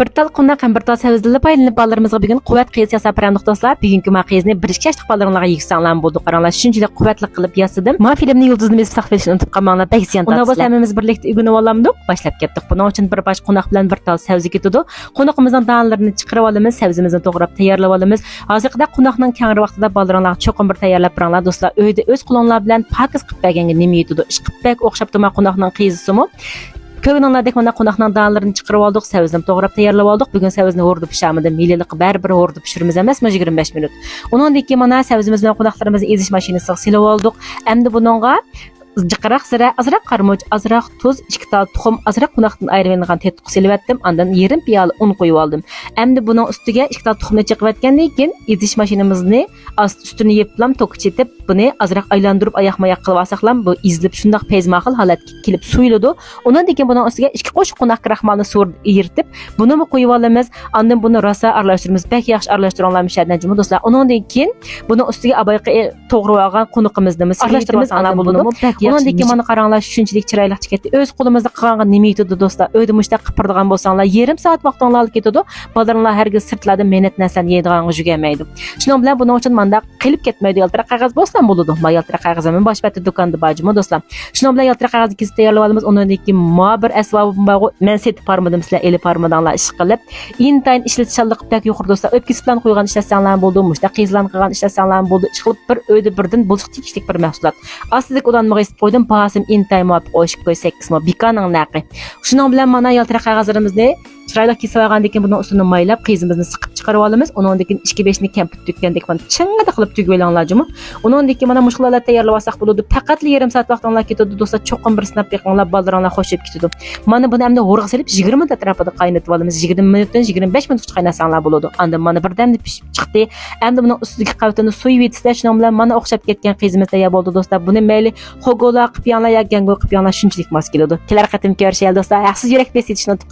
Bir tal qunaq ham bir tal savizli paylanib balarimizga bugun quvvat qiz yasab beramdiq do'stlar. Bugungi ma qizni 1-2 yoshlik balaringlarga yiksanglar bo'ldi. Qaranglar, shunchalik quvvatli qilib yasadim. Ma filmni yulduzini biz saqlashni unutib qolmanglar. Bekziyan tatsizlar. Unda biz hammamiz birlikda ugunib olamdik. Boshlab ketdik. Buning uchun bir bosh qunaq bilan bir tal savzi ketdi. Qunaqimizning da'anlarini chiqarib olamiz, savzimizni to'g'rab tayyorlab olamiz. Hozirda qunaqning kangri vaqtida balaringlarga cho'qim bir tayyorlab beringlar do'stlar. Uyda o'z qo'linglar bilan pakiz qilib berganga nima yetadi? Ish qilib bek o'xshab turma qunaqning qizisimi? Ko'ngilinglardek mana qunaqning da'anlarini chiqarib oldik, savizni to'g'rab tayyorlab oldik. Bugun savizni o'rda pishamiz. Mililiq baribir o'rda pishiramiz emas, 25 minut. Undan keyin mana savizimiz bilan qunaqlarimizni ezish mashinasiga silib oldik. Endi buningga jiqaroq zira, azroq qarmoch, azroq tuz, 2 tal tuxum, azroq qunaqdan ayrilgan tettiq silib etdim. Ondan yarım piyola un qo'yib oldim. Endi buning ustiga 2 tal tuxumni chiqib etgandan keyin ezish mashinamizni ustini yeplam to'kichetib, buni azroq aylantirib oyoqma-oyoq qilib olsaqlam, bu izlib shundoq pezmaqil holatga kelib suyiladi. Undan keyin buning ustiga 2 qo'sh qunaq kraxmalni so'rib eritib, buni qo'yib olamiz. Ondan buni rosa aralashtiramiz. Bak yaxshi aralashtirganlar mishaddan do'stlar. Undan keyin buni ustiga abayqa to'g'ri olgan qunaqimizni aralashtiramiz. Ana buni undan keyin mana qaranglar, shunchalik chiroyli chiqadi. O'z qo'limizda qilganga nima yetadi do'stlar? Uyda mushta qipirdigan bo'lsanglar, yarim soat vaqtinglarni olib ketadi. Bolalarlar hargiz sirtlarda menat narsa yeydiganga jugamaydi. Shuning bilan buning uchun menda qilib ketmaydi. Yaltira qog'oz bo'lsa bo'ladi. Men yaltira qog'ozimni boshpatda do'konda bajmi do'stlar. Shuning bilan yaltira qog'ozni kesib tayyorlab olamiz. Undan keyin bir asbobim bor. Men setib parmadim sizlar eli parmadanlar ish qilib, intayin ishlatishalik qilib yuqur do'stlar. O'tkazib bilan qo'ygan ishlasanglar bo'ldi. Mushta qizlan qilgan ishlasanglar bo'ldi. Ish qilib bir uyda birdan bo'lsa tegishlik bir mahsulot. Aslida ulanmaga qo'ydim. Basim intayin mop qo'shib qo'y 8 mo bikaning naqi. Shuning bilan mana yaltira qog'ozlarimizni chiroyli kesib olgandan keyin buni ustini maylab, qizimizni siqib chiqarib olamiz. Undan keyin 2-5 ni kampit tükendek mana chingada qilib tugib olinglarmi? Undan keyin mana mushqlarni tayyorlab olsak bo'ladi. Faqat yarim soat vaqtinglar ketadi do'stlar. Cho'qim bir sinab yiqinglar, bolalarlar xo'shib ketadi. Mana buni hamda o'rg'a solib 20 minut atrofida qaynatib olamiz. 20 minutdan 25 minutgacha qaynasanglar bo'ladi. Unda mana birdan pishib chiqdi. Endi buni ustiga qavatini so'yib yetisizlar. Shuning bilan mana o'xshab ketgan qizimiz tayyor bo'ldi do'stlar. Buni mayli xogola qilib yanglar, yakkan qilib yanglar shunchalik mos keladi. Kelar qatim ko'rishaylik do'stlar. Yaxshi yurak besitishni unutib